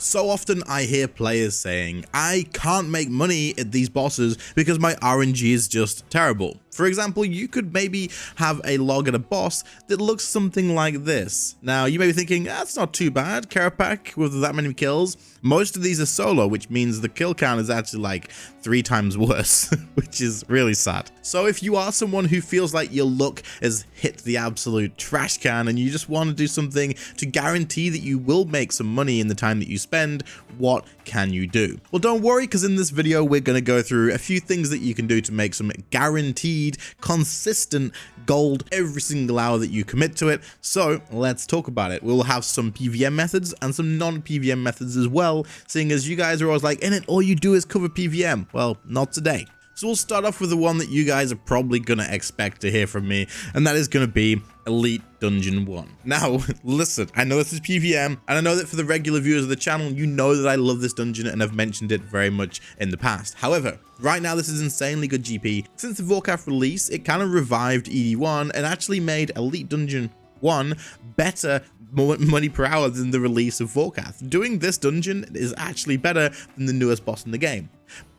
So often I hear players saying, I can't make money at these bosses because my RNG is just terrible. For example, you could maybe have a log at a boss that looks something like this. Now, you may be thinking, that's not too bad, Carapac with that many kills. Most of these are solo, which means the kill count is actually like 3 times worse, which is really sad. So if you are someone who feels like your luck has hit the absolute trash can and you just want to do something to guarantee that you will make some money in the time that you spend, what can you do? Well, don't worry, because in this video, we're going to go through a few things that you can do to make some guaranteed, consistent gold every single hour that you commit to it. So let's talk about it. We'll have some PVM methods and some non-PVM methods as well, seeing as you guys are always like, in it, all you do is cover PVM. Well, not today. So we'll start off with the one that you guys are probably going to expect to hear from me, and that is going to be Elite Dungeon 1. Now, listen, I know this is PVM, and I know that for the regular viewers of the channel, you know that I love this dungeon and I've mentioned it very much in the past. However, right now this is insanely good GP. Since the Vorkath release, it kind of revived ED1 and actually made Elite Dungeon 1 better money per hour than the release of Vorkath. Doing this dungeon is actually better than the newest boss in the game.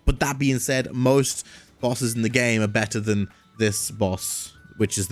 But that being said, most bosses in the game are better than this boss, which is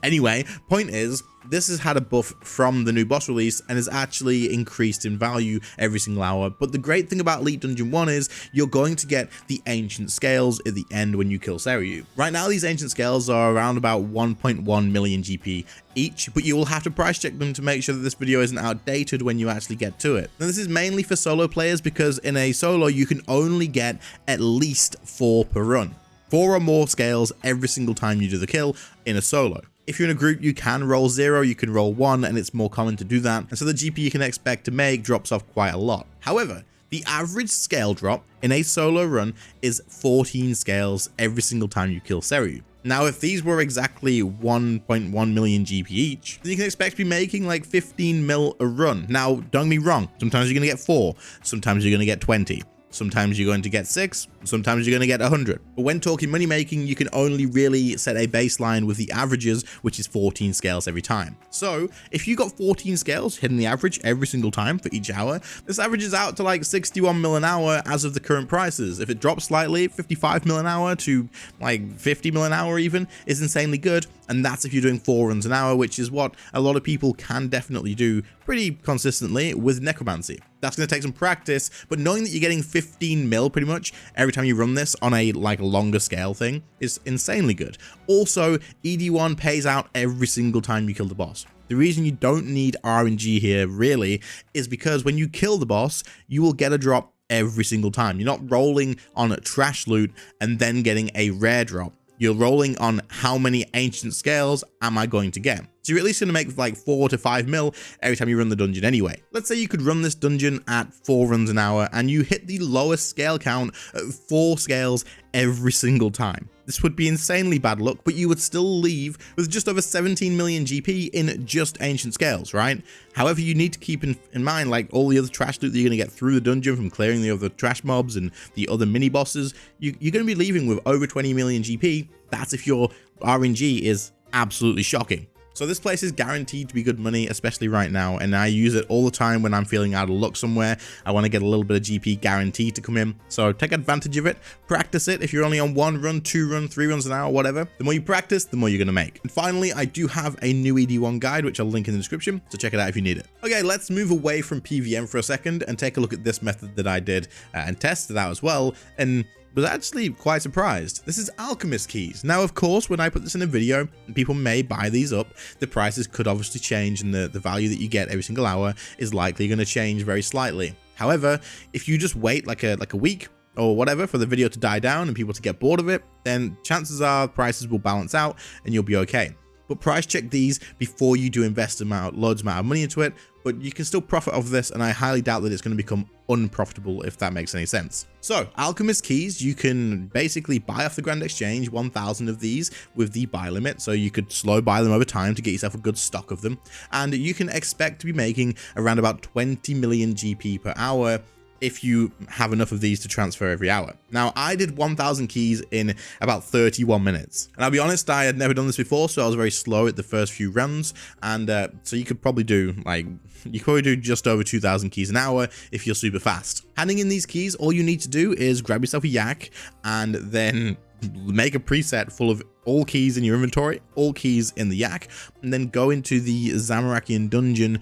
anyway, point is, this has had a buff from the new boss release and has actually increased in value every single hour. But the great thing about Elite Dungeon 1 is you're going to get the ancient scales at the end when you kill Seiryu. Right now, these ancient scales are around about 1.1 million GP each, but you will have to price check them to make sure that this video isn't outdated when you actually get to it. Now, this is mainly for solo players because in a solo, you can only get at least 4 per run. 4 or more scales every single time you do the kill in a solo. If you're in a group, you can roll 0, you can roll 1, and it's more common to do that. And so the GP you can expect to make drops off quite a lot. However, the average scale drop in a solo run is 14 scales every single time you kill Seiryu. Now, if these were exactly 1.1 million GP each, then you can expect to be making like 15 mil a run. Now, don't get me wrong, sometimes you're going to get 4, sometimes you're going to get 20. Sometimes you're going to get 6, sometimes you're going to get 100. But when talking money making, you can only really set a baseline with the averages, which is 14 scales every time. So if you got 14 scales hitting the average every single time for each hour, this averages out to like 61 mil an hour as of the current prices. If it drops slightly, 55 mil an hour to like 50 mil an hour even is insanely good. And that's if you're doing 4 runs an hour, which is what a lot of people can definitely do pretty consistently with necromancy. That's going to take some practice, but knowing that you're getting 15 mil pretty much every time you run this on a longer scale thing is insanely good. Also, ED1 pays out every single time you kill the boss. The reason you don't need RNG here really is because when you kill the boss, you will get a drop every single time. You're not rolling on a trash loot and then getting a rare drop. You're rolling on how many ancient scales am I going to get. So you're at least going to make like 4 to 5 mil every time you run the dungeon anyway. Let's say you could run this dungeon at 4 runs an hour and you hit the lowest scale count at 4 scales every single time. This would be insanely bad luck, but you would still leave with just over 17 million GP in just ancient scales, right? However, you need to keep in mind like all the other trash loot that you're going to get through the dungeon from clearing the other trash mobs and the other mini bosses. You're going to be leaving with over 20 million GP. That's if your RNG is absolutely shocking. So this place is guaranteed to be good money, especially right now, and I use it all the time when I'm feeling out of luck somewhere. I want to get a little bit of GP guaranteed to come in, so take advantage of it, practice it. If you're only on 1 run, 2 run, 3 runs an hour, whatever, the more you practice, the more you're going to make. And finally, I do have a new ED1 guide, which I'll link in the description, so check it out if you need it. Okay, let's move away from PVM for a second and take a look at this method that I did and tested out as well, and was actually quite surprised. This is alchemist keys. Now, of course, when I put this in a video, people may buy these up. The prices could obviously change and the value that you get every single hour is likely going to change very slightly. However, if you just wait like a week or whatever for the video to die down and people to get bored of it, then chances are prices will balance out and you'll be okay. But price check these before you do invest loads amount of money into it, but you can still profit off this, and I highly doubt that it's going to become unprofitable, if that makes any sense. So alchemist keys, you can basically buy off the Grand Exchange 1,000 of these with the buy limit, so you could slow buy them over time to get yourself a good stock of them, and you can expect to be making around about 20 million GP per hour if you have enough of these to transfer every hour. Now, I did 1,000 keys in about 31 minutes. And I'll be honest, I had never done this before, so I was very slow at the first few runs. And so you could probably do just over 2,000 keys an hour if you're super fast. Handing in these keys, all you need to do is grab yourself a yak and then make a preset full of all keys in your inventory, all keys in the yak, and then go into the Zamarakian dungeon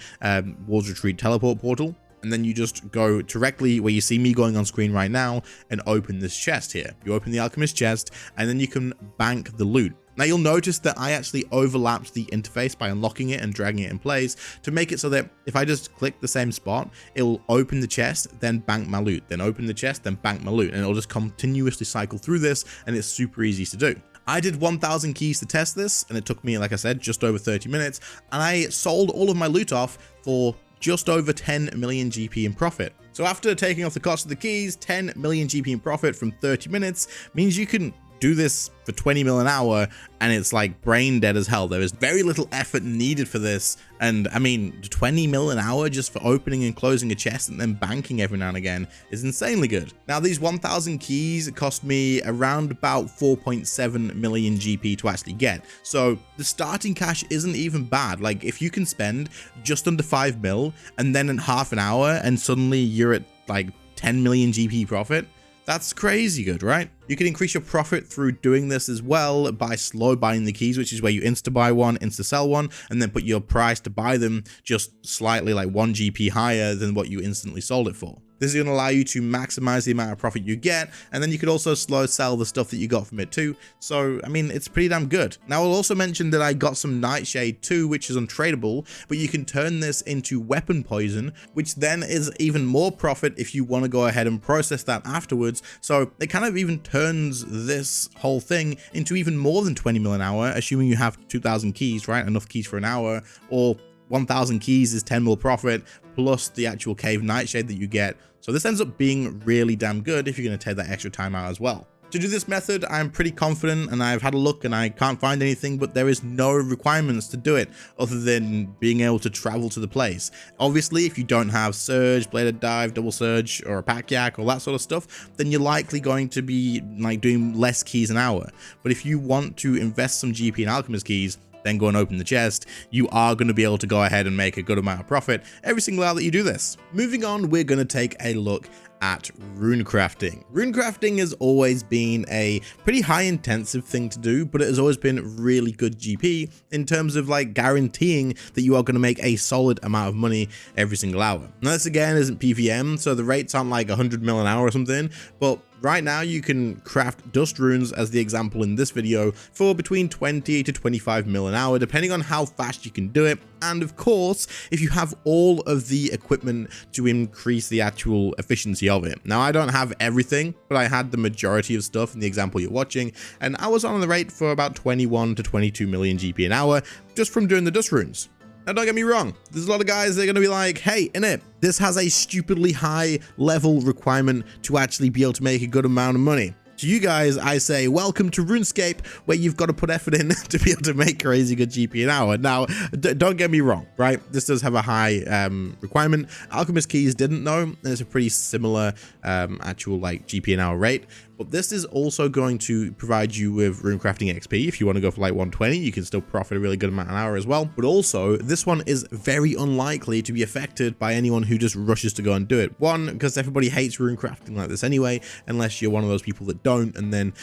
Wars Retreat teleport portal. And then you just go directly where you see me going on screen right now and open this chest here. You open the alchemist chest and then you can bank the loot. Now you'll notice that I actually overlapped the interface by unlocking it and dragging it in place to make it so that if I just click the same spot, it'll open the chest, then bank my loot, then open the chest, then bank my loot, and it'll just continuously cycle through this, and it's super easy to do. I did 1,000 keys to test this, and it took me, like I said, just over 30 minutes, and I sold all of my loot off for just over 10 million GP in profit. So after taking off the cost of the keys, 10 million GP in profit from 30 minutes means you can do this for 20 mil an hour, and it's like brain dead as hell. There is very little effort needed for this, and I mean 20 mil an hour just for opening and closing a chest and then banking every now and again is insanely good. Now these 1,000 keys cost me around about 4.7 million GP to actually get, so the starting cash isn't even bad. Like if you can spend just under 5 mil and then in half an hour and suddenly you're at like 10 million GP profit, that's crazy good, right? You can increase your profit through doing this as well by slow buying the keys, which is where you insta buy one, insta sell one, and then put your price to buy them just slightly like 1 GP higher than what you instantly sold it for. This is going to allow you to maximize the amount of profit you get, and then you could also slow sell the stuff that you got from it too. So, I mean, it's pretty damn good. Now, I'll also mention that I got some Nightshade too, which is untradeable, but you can turn this into weapon poison, which then is even more profit if you want to go ahead and process that afterwards. So it kind of even turns this whole thing into even more than 20 mil an hour, assuming you have 2,000 keys, right? Enough keys for an hour, or 1,000 keys is 10 mil profit plus the actual cave nightshade that you get. So this ends up being really damn good if you're going to take that extra time out as well. To do this method, I'm pretty confident, and I've had a look and I can't find anything, but there is no requirements to do it other than being able to travel to the place. Obviously, if you don't have Surge, Bladed Dive, Double Surge, or a Pack Yak, or that sort of stuff, then you're likely going to be like doing less keys an hour. But if you want to invest some GP in Alchemist keys, then go and open the chest, you are going to be able to go ahead and make a good amount of profit every single hour that you do this. Moving on, we're going to take a look at rune crafting. Rune crafting has always been a pretty high intensive thing to do, but it has always been really good GP in terms of like guaranteeing that you are going to make a solid amount of money every single hour. Now this again isn't PVM, so the rates aren't like 100 mil an hour or something, but right now you can craft dust runes as the example in this video for between 20 to 25 mil an hour, depending on how fast you can do it. And of course, if you have all of the equipment to increase the actual efficiency of it. Now, I don't have everything, but I had the majority of stuff in the example you're watching, and I was on the rate for about 21 to 22 million GP an hour just from doing the dust runes. Now, don't get me wrong, there's a lot of guys that are going to be like, hey, innit, this has a stupidly high level requirement to actually be able to make a good amount of money. To you guys, I say, welcome to RuneScape, where you've got to put effort in to be able to make crazy good GP an hour. Now, don't get me wrong, right? This does have a high requirement. Alchemist Keys didn't know, and it's a pretty similar actual like GP an hour rate. But this is also going to provide you with rune crafting XP. If you want to go for like 120, you can still profit a really good amount an hour as well. But also, this one is very unlikely to be affected by anyone who just rushes to go and do it. One, because everybody hates rune crafting like this anyway, unless you're one of those people that don't. And then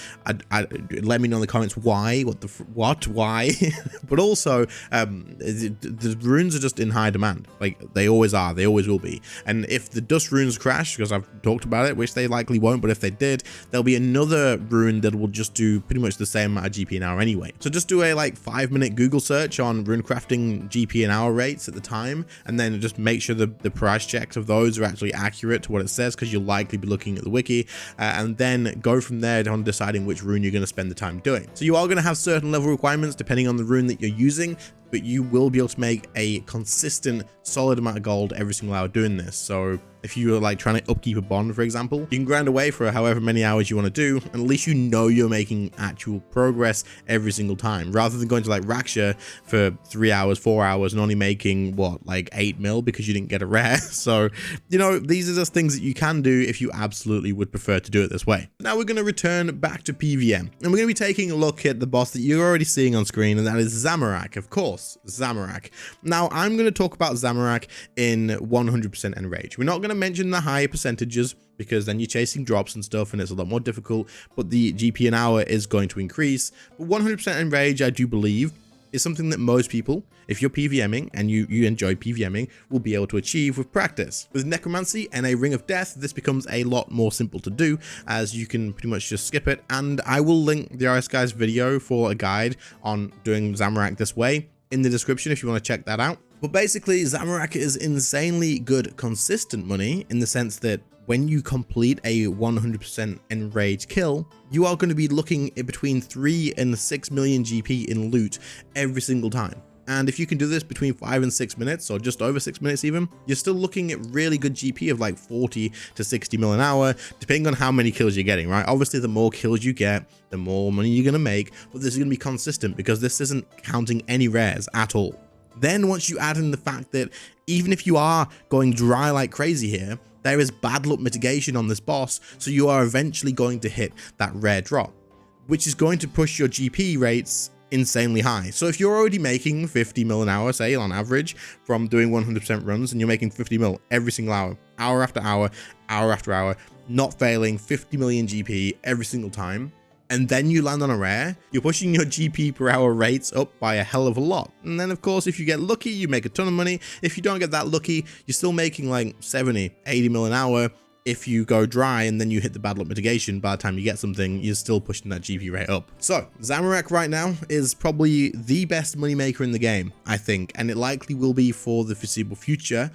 let me know in the comments why, why? But also, the runes are just in high demand. Like they always are, they always will be. And if the dust runes crash, because I've talked about it, which they likely won't, but if they did, there'll be another rune that will just do pretty much the same amount of GP an hour anyway. So just do a like 5-minute Google search on rune crafting GP an hour rates at the time, and then just make sure the price checks of those are actually accurate to what it says, because you'll likely be looking at the wiki, and then go from there on deciding which rune you're going to spend the time doing. So you are going to have certain level requirements depending on the rune that you're using, but you will be able to make a consistent, solid amount of gold every single hour doing this. So if you are like trying to upkeep a bond, for example, you can grind away for however many hours you want to do, and at least you know you're making actual progress every single time, rather than going to like Raksha for 3 hours, 4 hours, and only making what, like 8 mil because you didn't get a rare. So, you know, these are just things that you can do if you absolutely would prefer to do it this way. Now we're going to return back to PVM, and we're going to be taking a look at the boss that you're already seeing on screen, and that is Zamorak, of course, Zamorak. Now I'm going to talk about Zamorak in 100% enrage. We're not going to mention the higher percentages because then you're chasing drops and stuff and it's a lot more difficult, but the GP an hour is going to increase. But 100% enrage, I do believe, is something that most people, if you're PVMing and you enjoy PVMing, will be able to achieve with practice. With Necromancy and a Ring of Death, this becomes a lot more simple to do, as you can pretty much just skip it. And I will link the RS Guy's video for a guide on doing Zamorak this way in the description if you want to check that out. But basically, Zamorak is insanely good consistent money in the sense that when you complete a 100% enrage kill, you are going to be looking at between 3 and 6 million GP in loot every single time. And if you can do this between 5 and 6 minutes, or just over 6 minutes even, you're still looking at really good GP of like 40 to 60 mil an hour, depending on how many kills you're getting, right? Obviously, the more kills you get, the more money you're going to make, but this is going to be consistent because this isn't counting any rares at all. Then once you add in the fact that even if you are going dry like crazy here, there is bad luck mitigation on this boss, so you are eventually going to hit that rare drop, which is going to push your GP rates insanely high. So if you're already making 50 mil an hour, say on average, from doing 100% runs, and you're making 50 mil every single hour, hour after hour, hour after hour, not failing, 50 million GP every single time, and then you land on a rare, you're pushing your GP per hour rates up by a hell of a lot. And then of course, if you get lucky, you make a ton of money. If you don't get that lucky, you're still making like 70, 80 mil an hour. If you go dry and then you hit the bad luck mitigation, by the time you get something, you're still pushing that GP rate up. So Zamorak right now is probably the best moneymaker in the game, I think, and it likely will be for the foreseeable future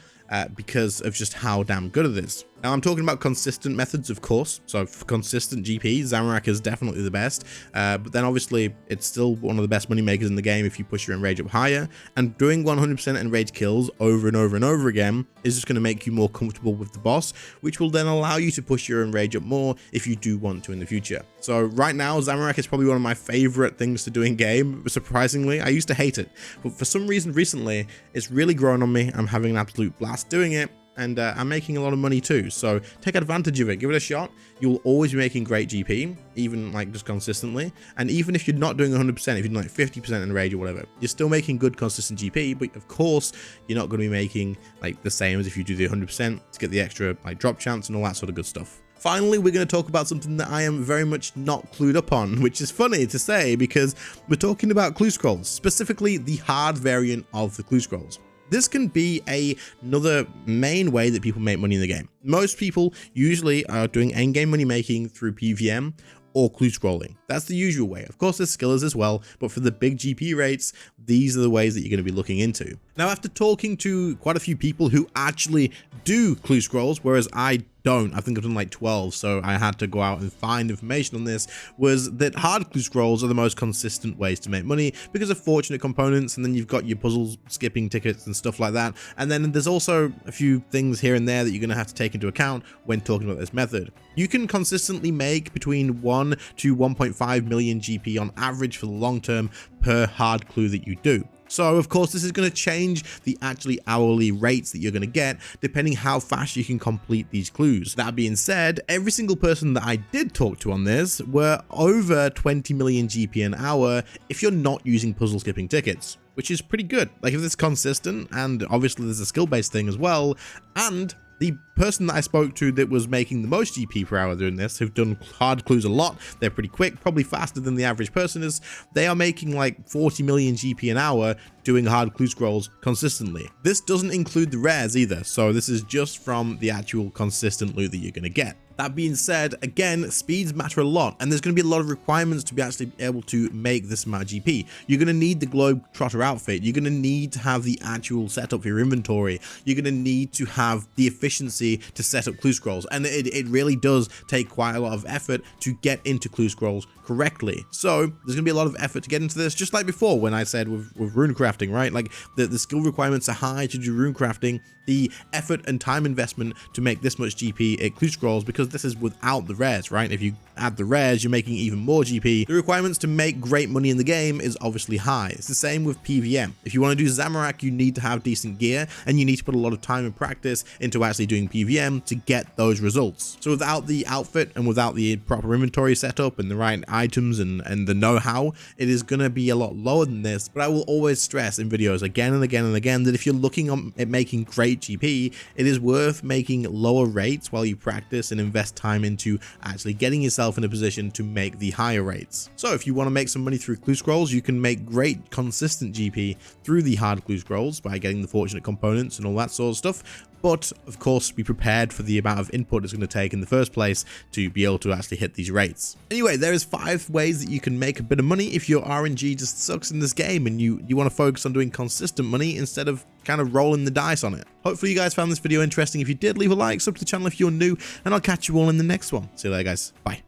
because of just how damn good it is. Now, I'm talking about consistent methods, of course. So for consistent GP, Zamorak is definitely the best. But then obviously, it's still one of the best moneymakers in the game if you push your enrage up higher. And doing 100% enrage kills over and over and over again is just going to make you more comfortable with the boss, which will then allow you to push your enrage up more if you do want to in the future. So right now, Zamorak is probably one of my favorite things to do in game. Surprisingly, I used to hate it, but for some reason recently, it's really grown on me. I'm having an absolute blast doing it. And I'm making a lot of money too, so take advantage of it, give it a shot. You'll always be making great GP, even like just consistently. And even if you're not doing 100%, if you're doing like 50% in rage or whatever, you're still making good consistent GP, but of course you're not going to be making like the same as if you do the 100% to get the extra like drop chance and all that sort of good stuff. Finally, we're going to talk about something that I am very much not clued up on, which is funny to say because we're talking about clue scrolls, specifically the hard variant of the clue scrolls. This can be another main way that people make money in the game. Most people usually are doing endgame money making through PVM or clue scrolling. That's the usual way. Of course, there's skillers as well, but for the big GP rates, these are the ways that you're going to be looking into. Now, after talking to quite a few people who actually do clue scrolls, whereas I don't, I think I've done like 12, so I had to go out and find information on this, was that hard clue scrolls are the most consistent ways to make money because of fortunate components, and then you've got your puzzles, skipping tickets and stuff like that. And then there's also a few things here and there that you're going to have to take into account when talking about this method. You can consistently make between 1 to 1.5 million GP on average for the long term per hard clue that you do. So of course, this is going to change the actually hourly rates that you're going to get depending how fast you can complete these clues. That being said, every single person that I did talk to on this were over 20 million GP an hour if you're not using puzzle skipping tickets, which is pretty good. Like if it's consistent, and obviously there's a skill-based thing as well, and the person that I spoke to that was making the most GP per hour doing this, who've done hard clues a lot, they're pretty quick, probably faster than the average person is, they are making like 40 million GP an hour doing hard clue scrolls consistently. This doesn't include the rares either, so this is just from the actual consistent loot that you're going to get. That being said, again, speeds matter a lot, and there's going to be a lot of requirements to be actually able to make this amount of GP. You're going to need the Globetrotter outfit. You're going to need to have the actual setup for your inventory. You're going to need to have the efficiency to set up clue scrolls, and it really does take quite a lot of effort to get into clue scrolls correctly. So there's gonna be a lot of effort to get into this, just like before when I said with rune crafting, right? Like the skill requirements are high to do rune crafting. The effort and time investment to make this much GP at Clue Scrolls, because this is without the rares, right? If you add the rares, you're making even more GP. The requirements to make great money in the game is obviously high. It's the same with PVM. If you want to do Zamorak, you need to have decent gear, and you need to put a lot of time and practice into actually doing PVM to get those results. So without the outfit and without the proper inventory setup and the right items and the know-how, it is going to be a lot lower than this. But I will always stress in videos again and again and again that if you're looking at making great GP, it is worth making lower rates while you practice and invest time into actually getting yourself in a position to make the higher rates. So if you want to make some money through Clue Scrolls, you can make great consistent GP through the hard Clue Scrolls by getting the fortunate components and all that sort of stuff. But of course, be prepared for the amount of input it's going to take in the first place to be able to actually hit these rates. Anyway, there is 5 ways that you can make a bit of money if your RNG just sucks in this game and you want to focus on doing consistent money instead of kind of rolling the dice on it. Hopefully you guys found this video interesting. If you did, leave a like, sub to the channel if you're new, and I'll catch you all in the next one. See you later, guys. Bye.